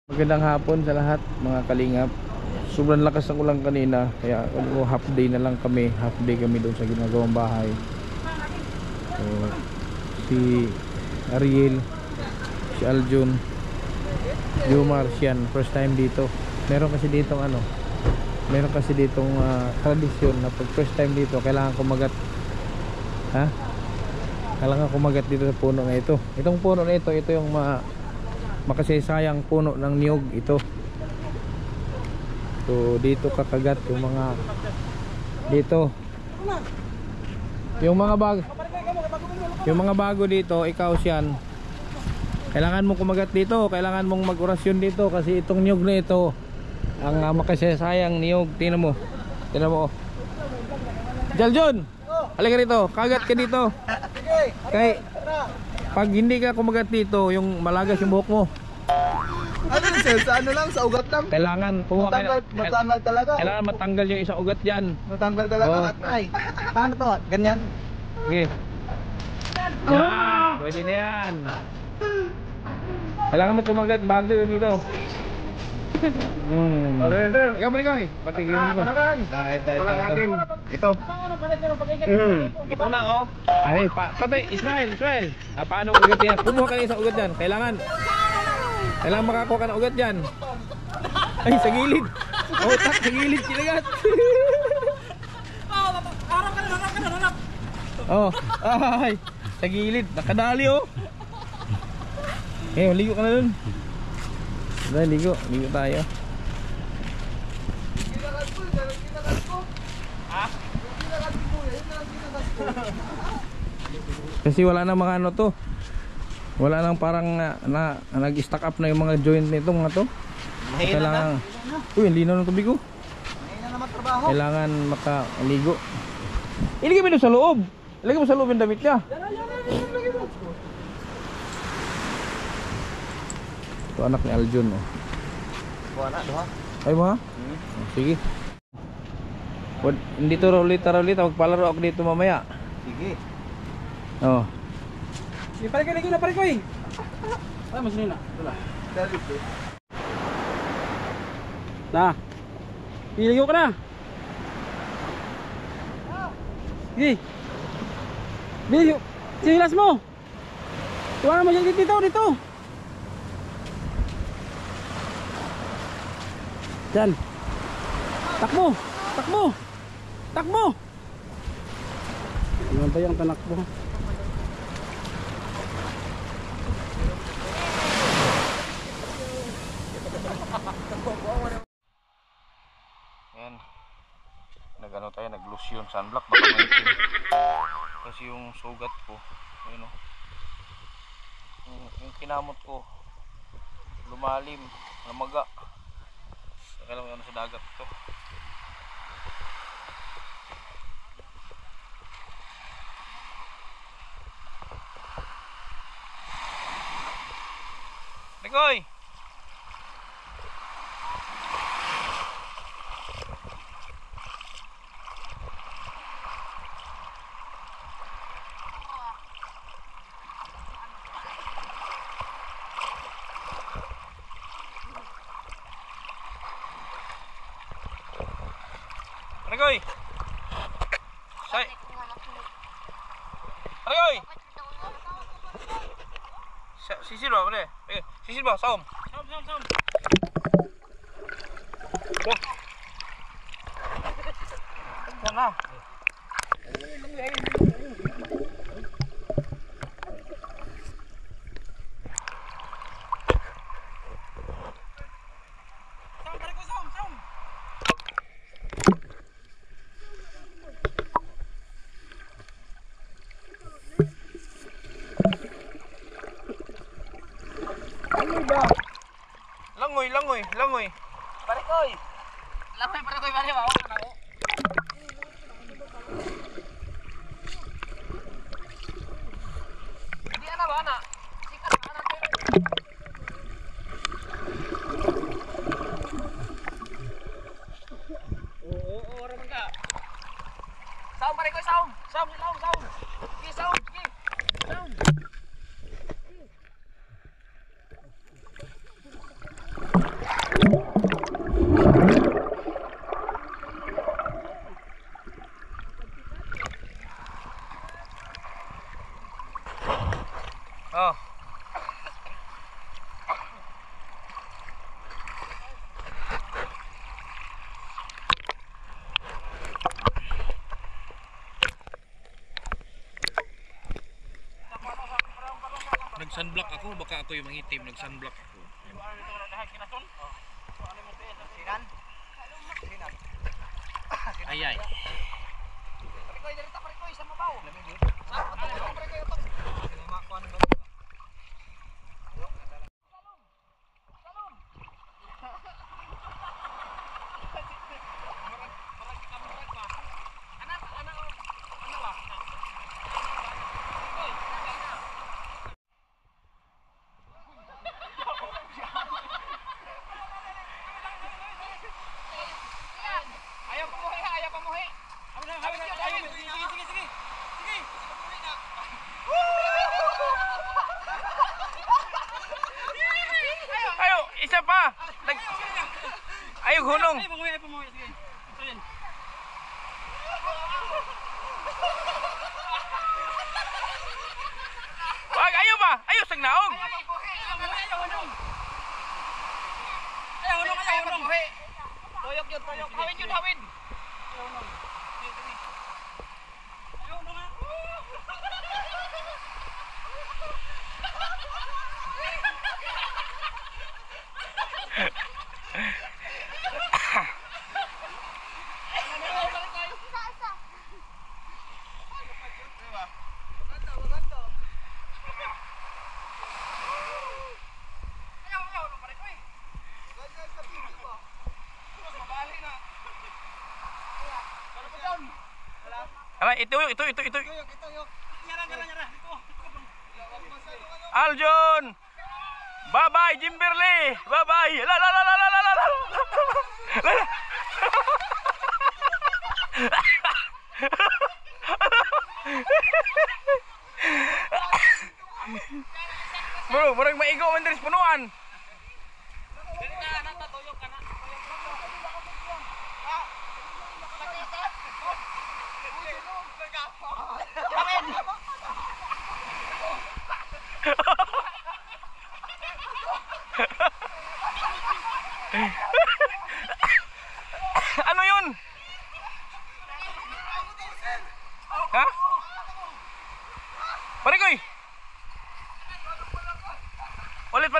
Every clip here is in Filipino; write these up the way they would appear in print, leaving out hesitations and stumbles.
Magandang hapon sa lahat mga kalingap. Sobrang lakas ng ulan kanina, kaya half day na lang kami. Half day kami doon sa ginagawang bahay. So, si Ariel, si Aljun, Jomar, Sian, first time dito. Meron kasi ditong tradisyon na pag first time dito kailangan kumagat. Kailangan kumagat dito sa puno na ito. Itong puno na ito yung makasaysayang puno ng niyog ito. So dito kakagat yung mga dito. Yung mga bago dito, ikaw Sian. Kailangan mong kumagat dito, kailangan mong mag-orasyon dito kasi itong niyog na ito ang makasaysayang niyog. Tingnan mo. Oh. Jaljun, halika rito, kagat ka dito. Kay pag hindi ka kumagat dito, yung malagas yung buhok mo. Ano sir? Sa ano lang? Sa ugat lang? Kailangan Matanggal talaga. Kailangan matanggal yung isang ugat diyan. Matanggal talaga. Ay, paano to? Ganyan? Okay. Yan, pwede na yan. Kailangan mo kumagat bago dito. Ikaw balik ko eh. Patigilin ko. Ito. Ito na oh. Ay, patay, Israel. Paano ugat yan? Kumuha ka na isang ugat yan. Kailangan makakuha ka ng ugat yan. Ay, sa gilid. Oh, tak, sa gilid, kinagat. Oh, ay, sa gilid. Nakadali oh. Eh, ligo ka na dun. Ligo tayo. Kasi wala na mga ano to. Wala nang parang nag-stack up na yung mga joint nito mga to. Kailangan. Uy, linaw ng tubig ko. Kailangan makaligo. Ilagay mo sa loob. Ilagay mo sa loob yung damit niya. Ito anak ni Aljun oh. Ay mo ha? Sige. Hindi to ulit magpalaro ako dito mamaya. Sige. Oh. Pare ko eh. Ay, mas nina. Na. Piligo ka na. Sige. Biligo. Silas mo. Tuwa mo siya dito. Diyan. Takbo. Ano ba yung tanakbo? Ayan. Nag-lotion sunblock baka maitim. Kasi yung sugat ko, ayun oh. Yung kinamot ko lumalim, namaga. Kailangan sa dagat ito. Nikoy! Arigoy! Arigoy! Sisil ba? Sisil ba? Saom! Oh! Sana! Langoy. Parikoy. Pare ba? Hindi ana ba ana? Sikat ana pero. Oo, raman ka. Saum parikoy, saum. Sige, saum. Saum. Nag-sunblock ako, baka ako yung mangitim. Nag-sunblock ako. Ay ay. Ayaw pamuhi ha, ayaw pamuhi. Sige. Ayo, isa pa. Ayo hunong. Ayaw pamuhi, sige. Ito yun. Wag, ayo ba? Ayo sang naog. Ayaw hunong. Tuyok yun. Hawin yun. Ayaw hunong. Ala, ito. Aljon. Bye-bye Jimberly. Bye-bye. La. Bro, murag maigo man diri sa punuan. Ano yun? Ha? Parikoy. Ulit.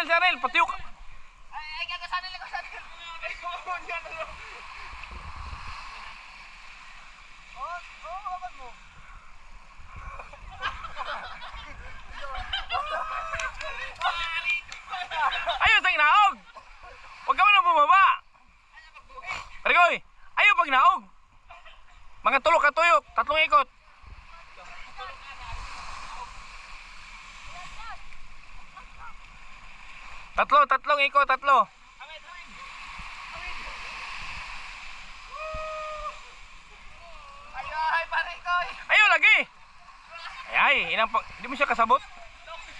Syaril, patiuk. Ay, kakasanil ko sa atin. Awan mo. Ayaw sa inaog. Huwag ka mo na bumaba. Parikoy, ayaw pag naog. Mga tulok ka tuyok, 3 ikot. Tatlong ikot. Ay, Parikoy. Ayaw lagi. Ay, hindi mo siya kasabot.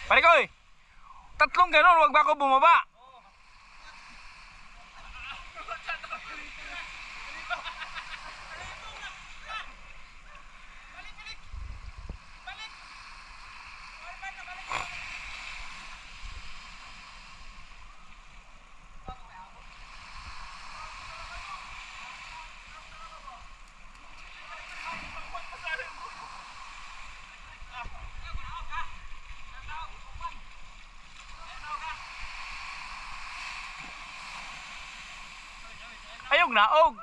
Parikoy, 3 ganun, huwag ba ako bumaba? Ayog naog.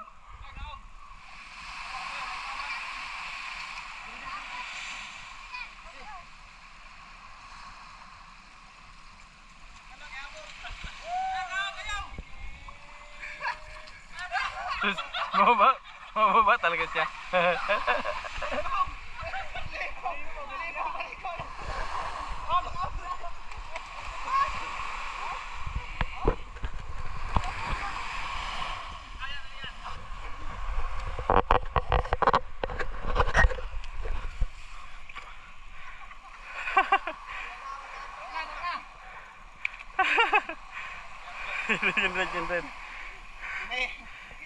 Terus mababa talaga siya. Yun rin.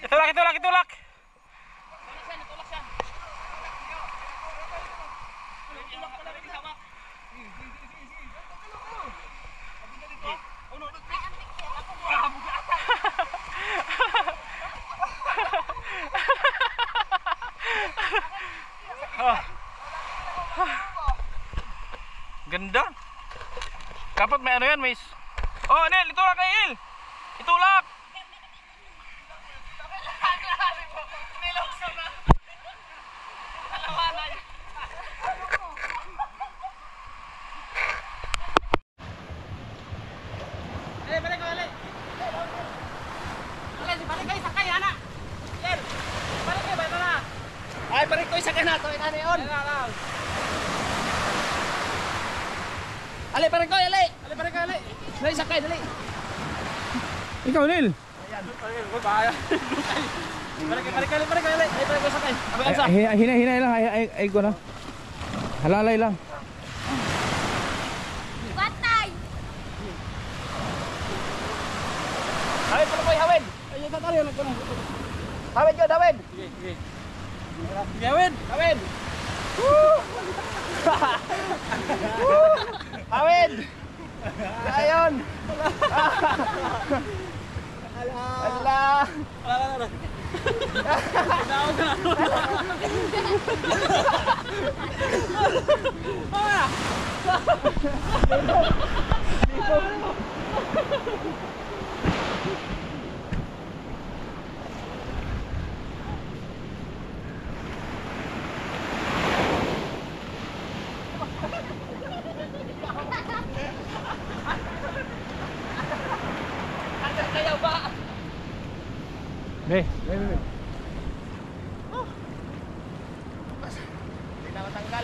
Itulak. Tulak siya. Tulak pala rin sa hawak. Oh. Ganda. Kapag may ano yan, may... Oh, Nel, itulak kay Il. Itulak. Nilokso na. Alawanan. Balik ko, balik. Balik kayo, sakay, anak. Yan. Balik kayo, balik na. Ay, balik ko, sakay na. Ito, ina na yun. Ali, balik ko, ali. Ali, balik ko, ali. Dali, sakay, dali. Ikaw, Nel. Ayan, bahaya. Balik ko, sakay. Hinay lang, ay ko na. Halalay lang. Batay! Hawid, pala ko, hawid. Ayun, tatali, alam ko na. Hawid yun, hawid. Sige. Hawid. Hawid. Woo! Hawid. Ayun. Ala. Ala. Be. Hindi na matanggal.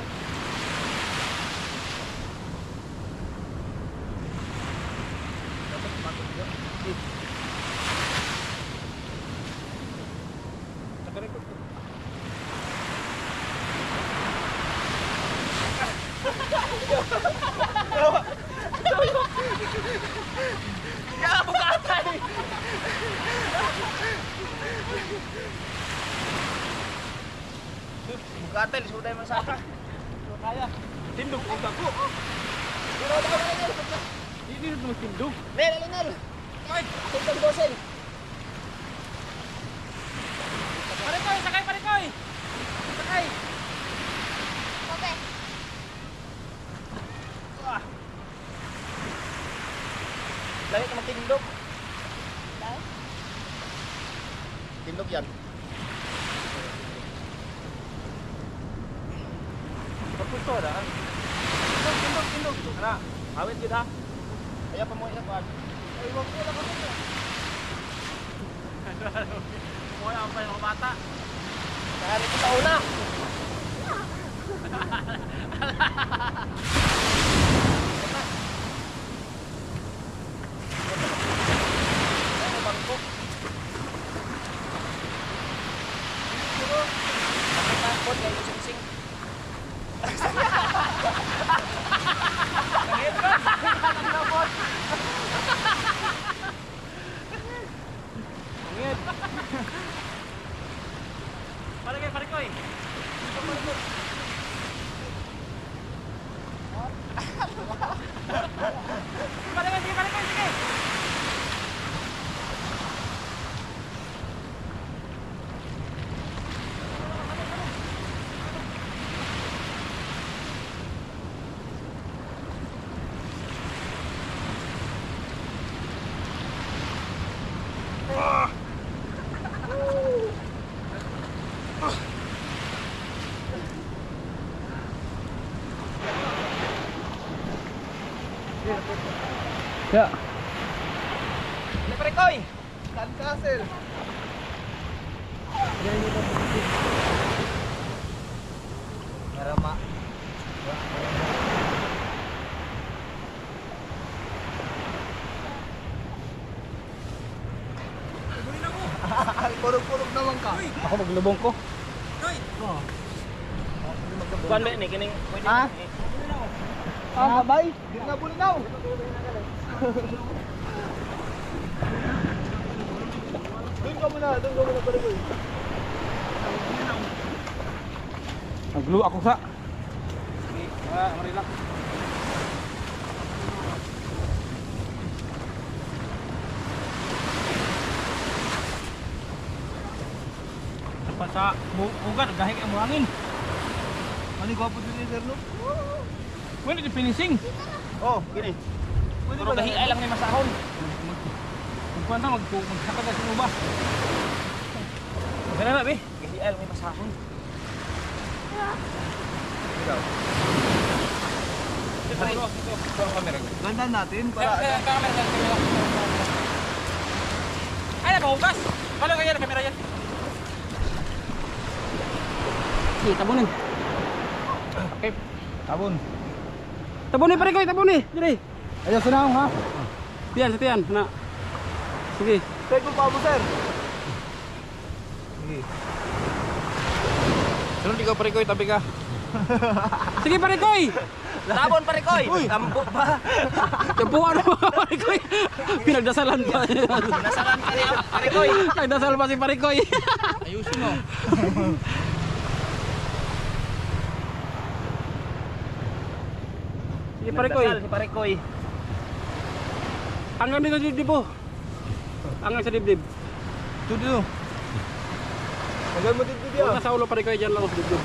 Bukatel, sudah masaka. Kaya. Tindog ko ako. Pero daw na Hindi na magtindog. Nel, nel. Ay, tindog bossing. Parikoy, sakay parikoy. Sakay. Okay. Layo ka magtindog. Tindog yan. Pagpunto na. Tindog. Ana, awit yun ha. Kaya pa mo ina pa. Ay, wag ko lang kami. Mo ang pa ng bata. Kaya kita una. Bangko. Takot kayo sing-sing. Kahit ba? Ang labot. Ngit. Parikoy. Parikoy, sige. Ya. Parikoy. Sandcastle. Marama. Purog-purog naman ka. Ako maglubong ko. Kuan ba ni kining? Ha? Sabay. Di na bulinaw. Doon ka muna Parikoy. Naglu ako sa. Relax. Sa bugat gahi ang buhangin. Ano gwapo din ni sir no? Pwede di finishing. Oh, gini. Pwede Pero gahiay lang may masahon. Magkuhan na, magsakad na sinuba. Okay na ba, be? Gahiay lang may masahon. Ikaw. Ito ang camera. Ganda natin para Camera. Ay, nakahugas! Paano kaya na camera yan? Sige, tabunin. Okay. tabon. Tabunin pare ko, tabunin. Dire. Ayaw sunahong ha. Tiyan, sa tiyan. Na. Sige. Take mo pa mo sir. Sige. Sunod ikaw, Parikoy, tabi ka. Sige pare ko. Tabon, Parikoy! Tampo pa! Tabuan mo pare ko. Pinagdasalan pa. Nasalan ka niya, Parikoy! Nagdasal pa si pare ko. Ayusin mo. Sige pare ko. Si Parikoy. Hanggang dito dibdib po. Hanggang sa dibdib. Ito dito. Hanggang mo dito Huwag na sa ulo pare ko, dyan lang sa dibdib.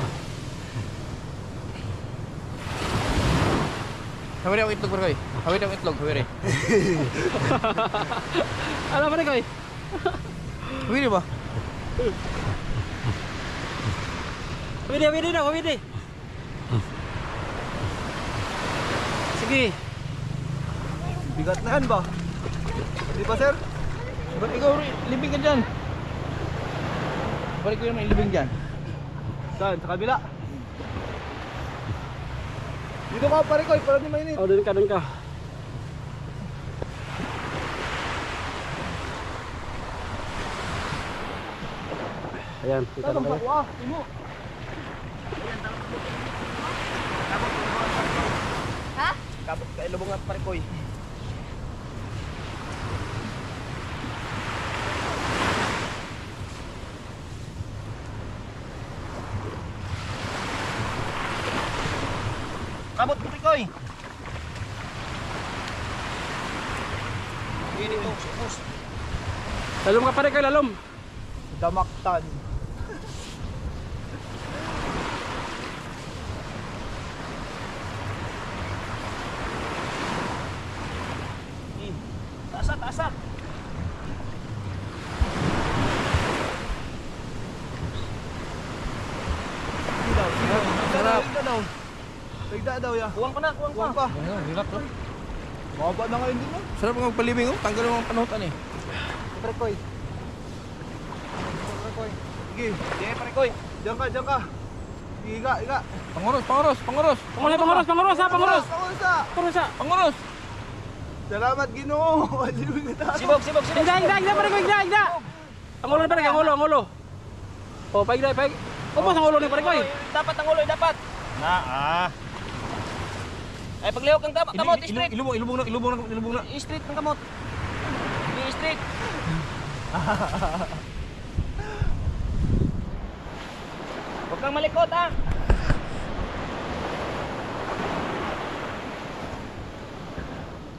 Hawiri ako itlog, Parikoy. Hawiri ako itlog, hawiri. Ano pare ko? Hawiri ba? Widi na, widi. Sige. Bigat na yan ba? Di ba sir? Ba't ikaw libing ka dyan? Parikoy naman ilibing dyan. Saan? Sa kabila? Dito ka pare ko, para di mainit. Oh, doon ka. Ayan, kita na kayo. Wah, imo. Ha? Kabot ka ilubong at Parikoy. Kabot, Parikoy! Hindi dito, supos. Lalom ka pare ko, lalom. Damaktan. Taasat! Sarap. Tigda daw ya. Kuwang pa na, kuwang pa. Kuwang pa. Hirap to. Mababa na ngayon din no? Sarap ng magpalibing, oh. Tanggal mo ang panutan eh. Pare ko. Sige. Sige, Parikoy. Diyan ka. Iga. Panguros! Panguros ha, panguros. Panguros! Salamat Ginoo. Sibog! Igda pare ko, igda. Ang ulo pare, ang ulo. Oh, paigda. Upos ang ulo ni pare ko. Dapat ang ulo, dapat. Ay, paglihok ang kamot, straight. Ilubong na. Straight ng kamot. Straight. Huwag kang malikot, ha.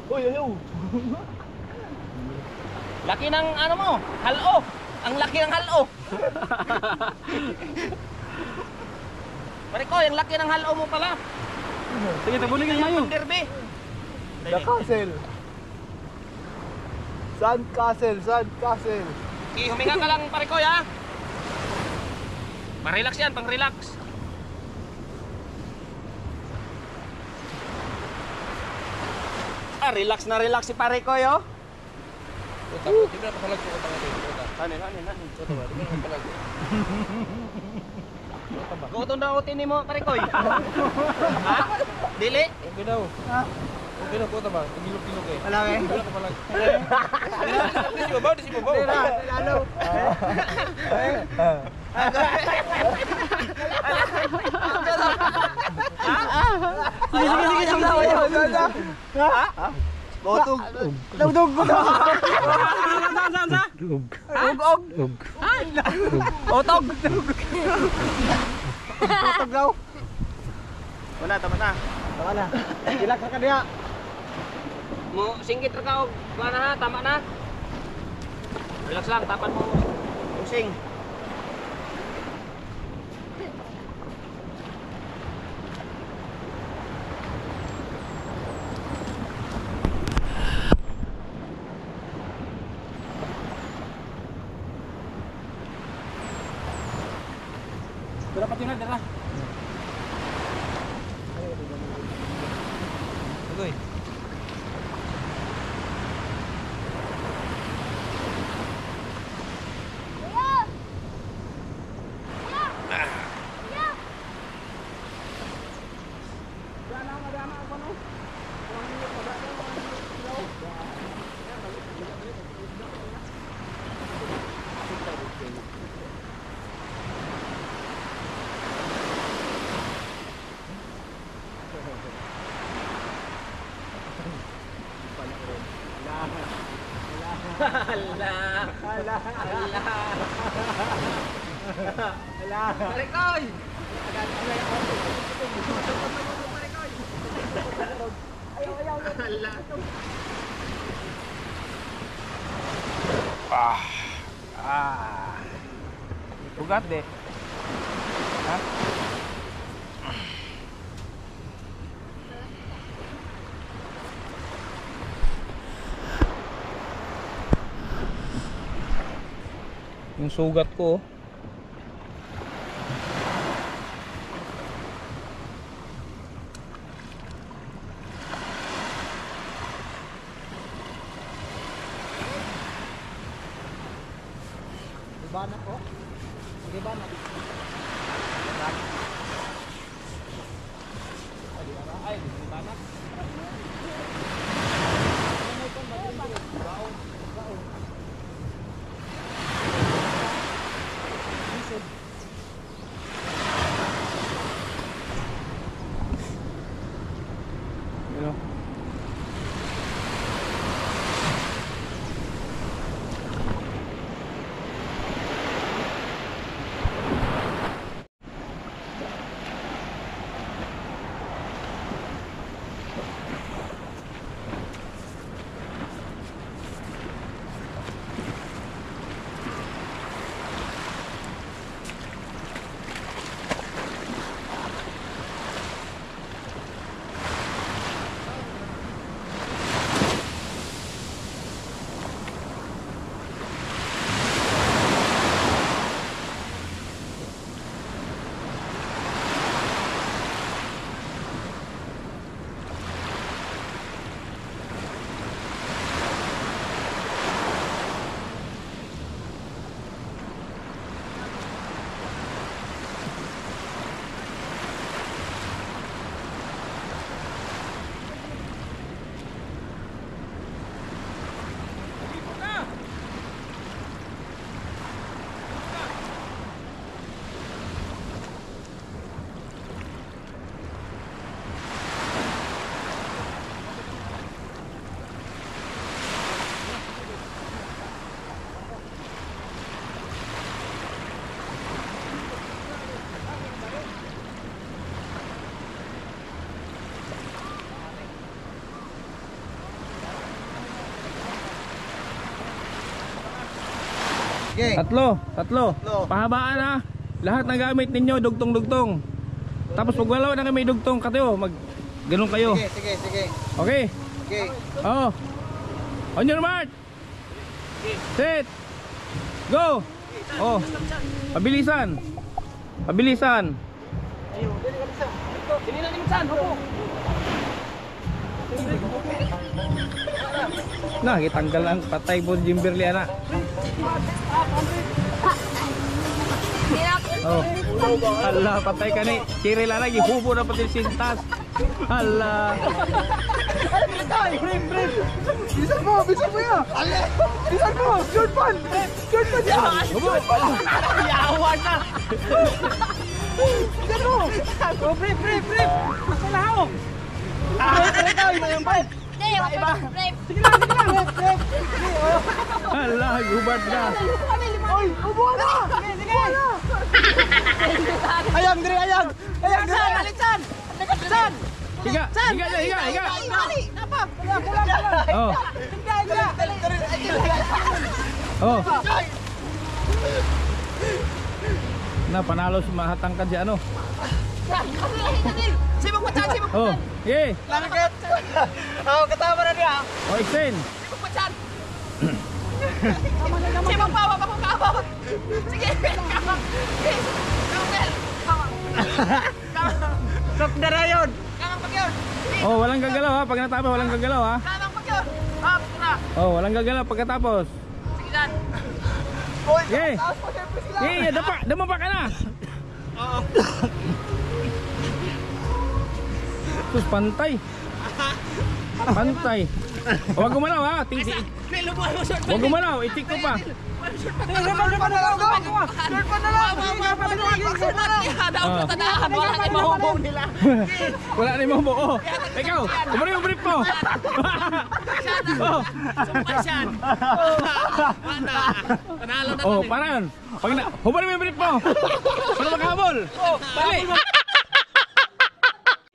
Uy, ayaw. Laki ng ano mo, halo. Ang laki ng halo. Parikoy, ang laki ng halo mo pala. Sige, tabunin ka mayo. Derby. The Castle. Sandcastle. Okay, huminga ka lang, Parikoy, ha. Parelax yan, pang-relax. Relax si Parikoy, oh. Di ba papalag ko utang natin? Hanin. Gutong daw utin mo, Parikoy. Ha? Dili? Okay daw. Okay na po ba? Tigilok-tilok eh. Wala eh. Wala ka palag. Di si babaw. Ano? Sige. Botog. Dugdug. Saan? Ug. Otog. Botog daw. Wala, tama na. Tama na. Relax ka diha. Mo singgit ra ka og na ha, tama na. Relax lang, tapan mo. Using. Pati na dara. Agoy. Parikoy! Bugat deh. Hah? Yung sugat ko, oh. Ibanak ko. Ibanak. Ay, ibanak. You know? Okay. Tatlo. Tatlo. Pahabaan ha. Lahat ng gamit ninyo, dugtong-dugtong. Tapos pag wala na kayo may dugtong, katayo, ganun kayo. Sige. Okay? Okay. Oh. On your mark. Set. Go. Oh. Pabilisan. Sini na limsan, hupo. Nah, kitanggal ang patay po Jimberly anak. Oh. Hala, patay ka ni. Cyril lagi hubo na pati sintas. Hala. Bisan mo ya. Bisan mo. Jordan ya. Hubo. Yawan na. Bisan mo. Oh, brief. Masalahaw. Ikaw yung pan. Hindi, iba. Sige lang. Hala, gubad na. Oy, ubo na. Sige. Ayang diri. Alitsan. Higa. Napa? Pulang. Oh. Enggak. Oh. Nah, panalo si mahatangkad si ano. Sibuk pecahan. Oh. Ye. Langit. Oh, ketawa na dia. Oh, extend. Sibuk pecahan. Sibuk bawa, aku kabur. Sige. Kamu bel. Sok na na yun. Kamang pag yun. Oh, walang gagalaw ha. Pag natapos, walang gagalaw ha. Kamang pag yun. Hap, na. Oh, walang gagalaw pagkatapos. Sige dan. Sige. Sige, dama ka na. Oo. Sus, pantay. Pantay. Huwag gumalaw ha. Huwag gumalaw, itik ko pa. Wala na yung mahubo. Oh, ikaw, kumari yung brief mo. Oh, para yun. Humari mo yung brief mo. Para makahabol. Dali.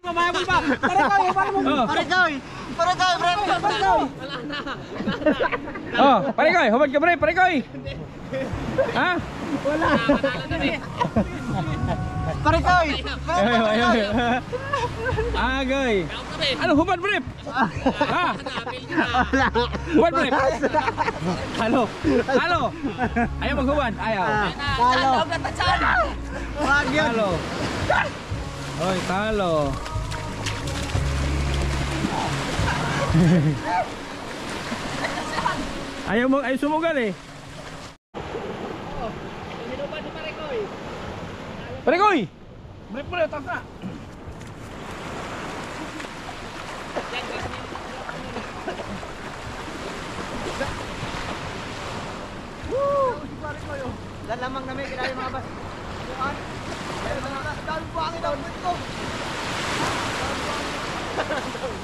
Mamayabol pa. Parikoy. Oh, parikoy, hubad ka brief, parikoy. Ha? Wala. Parikoy. Agay. Ano hubad brief? Ha? Hubad brief. Halo. Ayaw maghubad, ayaw. Talo. Talo. Oy, talo. Ayaw sumugal eh. Parikoy! Brief mo na, taas na. Dan lamang namin kinali mga bas. Dahil buhangin ang buwit ko.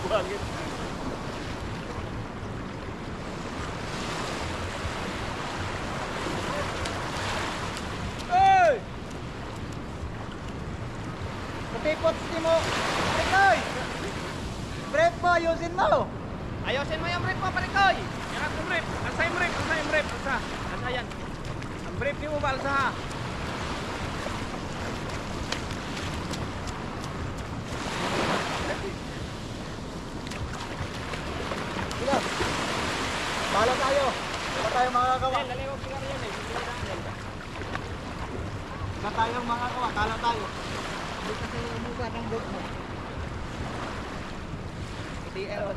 Buhangin. Hey! Katipot mo. Parikoy! Brief mo, ayusin mo. Ayusin mo yung brief mo, Parikoy. Yan ang brief. Alsa yung brief. Alsa. Alsa yan. Ang brief niyo mo ba, alsa ha? Sige. Bahala tayo. Wala tayong makagawa. Wala tayong makagawa. Talo tayo. Hindi kasi umuga ng boat mo. Ayaw.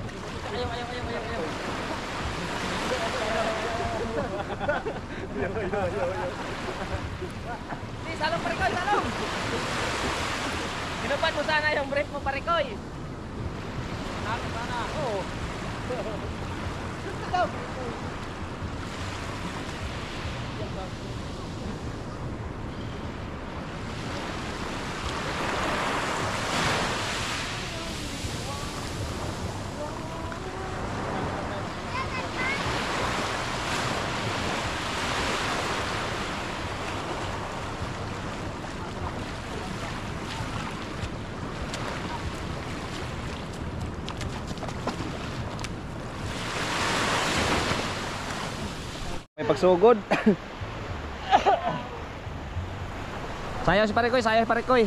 Di, salong Parikoy, salong. Tinupad mo sana yung brief mo, Parikoy. Sana. Oo. May pagsugod. Sayaw si Parikoy, sayaw si Parikoy.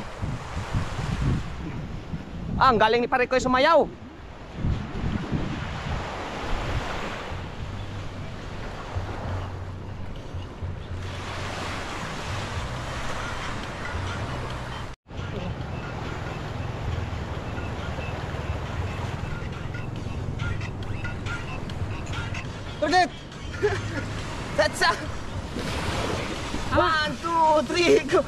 Ah, ang galing ni Parikoy sumayaw. Target! That's a 1, 2, 3, go!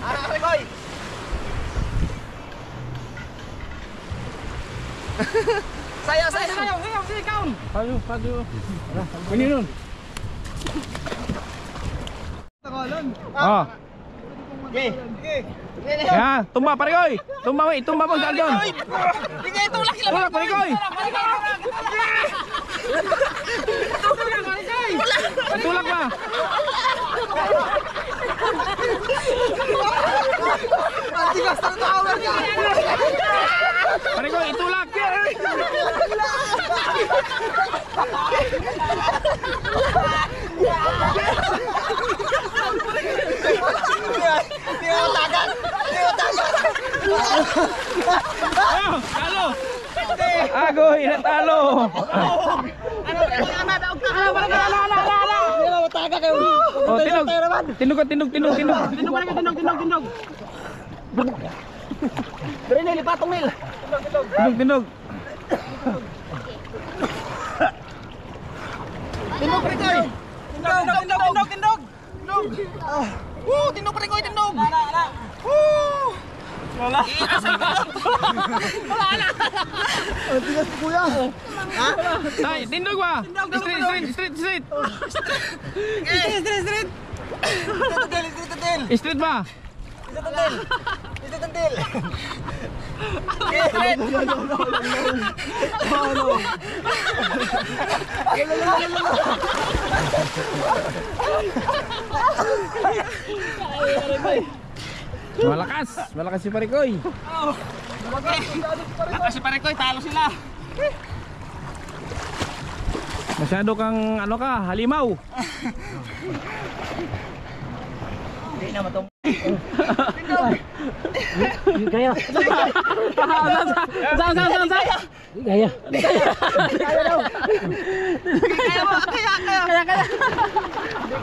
Koy. Saya. Sige, kaon. Pado. Kunin nun. Oh. Okay. Ya, tumba pare koy. Tumba we, tumba mo sa Aljon. Sige, tulak sila. Tulak pare koy. Tulak ba? Pare koy, itulak. Oh, talo. Agoy, natalo. Oh, tindog. Tindog. Dari ni lipatong mil. Tindog. Tindog pre koy. Tindog. Tindog pre koy, tindog. Wala. Tay, tindog ba? Street. Street ba? Malakas si Parikoy. Kasi pare koy, talo sila. Masyado kang ano ka, halimaw. Hindi na matong. Kaya. Saan. Kaya.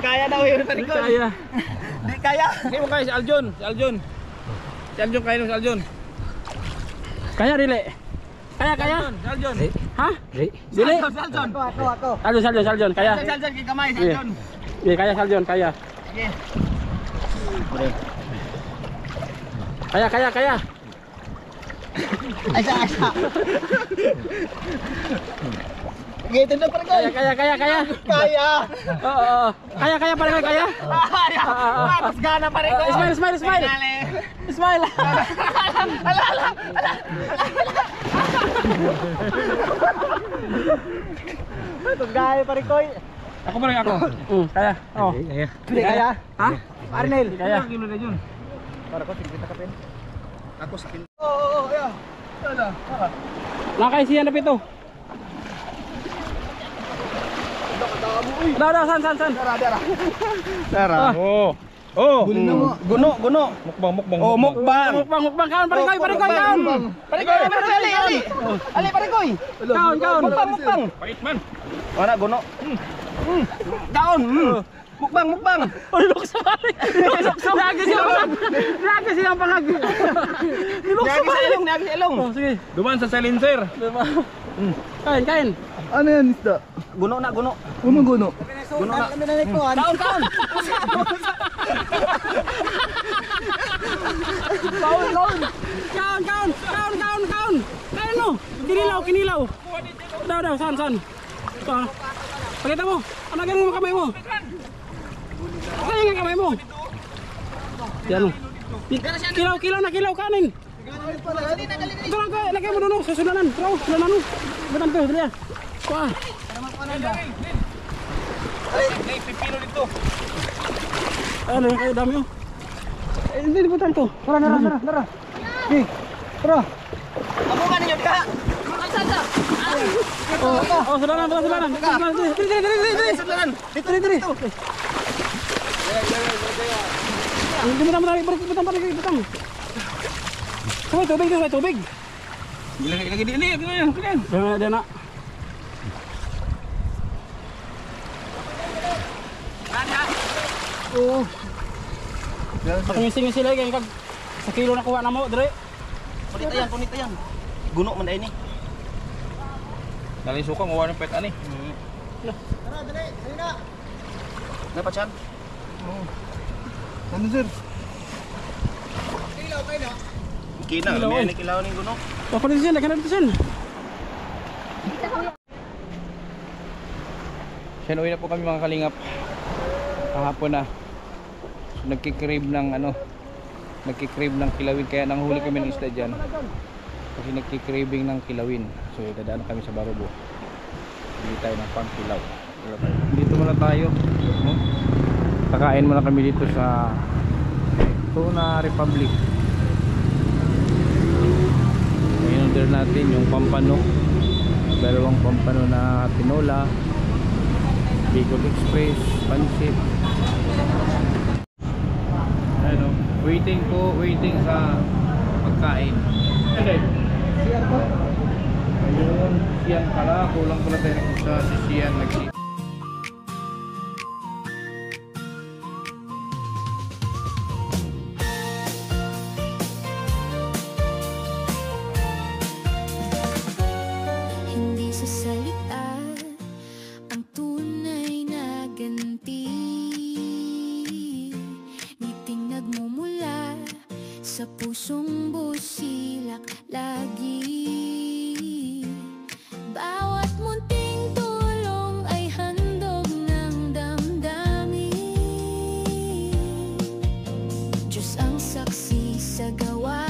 Kaya daw yun pare koy. Kaya. Di kaya. Hindi mo kaya si Aljon. Si Aljon kaya si Aljon. Kaya dili. Kaya. Si Aljon. Ha? Dili. Saljon. Ako. Saljon, kaya. Saljon kay kamay, Saljon. Iya, kaya Saljon, kaya. Sige. Kaya. Asa. Sige, tindog pare koy. Kaya. Kaya. Oo. Kaya pare ko, kaya. Tapos gana pare koy. Smile. Smile. Tapos gaya pare koy. Ako pa rin ako. Kaya. Oh. Hindi kaya. Ha? Arnel. Kaya. Kilo na yun. Para ko 50 ka pen. Ako sa kin. Oo, yeah. Ano? Nakay siya na pito. Dah, san. Tara. Oh. Guno. Mukbang. Oh, mukbang. Mukbang kaon, pare koy, kaon. Pare koy, ali. Ali pare koy. Kaon. Mukbang. Pait man. Wala guno. Kaon. Mukbang. Oh, lukso pare. Lagi silang pangag. Lukso sa ilong. Oh, sige. Duman sa silencer. Kain. Ano yan, isda? Guno na. Guno. Guno na. Kaon. Kaon. Kain mo. Kinilaw. Daw, san. Pakita mo. Anagan mo kamay mo. Kaya nga kamay mo. Yan o. Kilaw kanin. Ito lang ka, lagay mo doon, susunanan. Sunanan mo. Batan ko, dali. Kuha. May pipino dito. Ano yung kayo dami o? Hindi, batan ko. Tara. Okay, tara. Amo ka ninyo ka. Oh, sunanan. Diri. Hindi mo naman butang. Sabay tubig. Ilagay din. Yan. Diyan na. Oo. Patungising sila kay kag sa kilo na kuha na mo, dire. Punita yan. Guno man ay ni. Dali suka mo ng pet ani. Tara, dali na. Dapat yan. Ano, sir? Kina, may nakilaw ning gunok. Ako dito sin, lagyan dito sin. Siya, uwi na po kami mga kalingap. Kahapon na. So, nagkikrib ng kilawin. Kaya nanghuli kami ng isda dyan. Kasi nagkikribing ng kilawin. So dadaan kami sa Barubo. Hindi tayo ng pangkilaw. Dito muna tayo. Kakain muna kami dito sa Tuna Republic. In-order natin yung pampano. Dalawang pampano na tinola, Bicol Express, pansit. Ano, waiting sa pagkain. Ayun, siyan pala, kulang pala tayo sa sisiyan lagi. Hindi sa salita ang tunay na ganti. Ngiting nagmumula sa pusong busilak lagi. Bawat munting tulong ay handog ng damdamin. Diyos ang saksi sa gawa.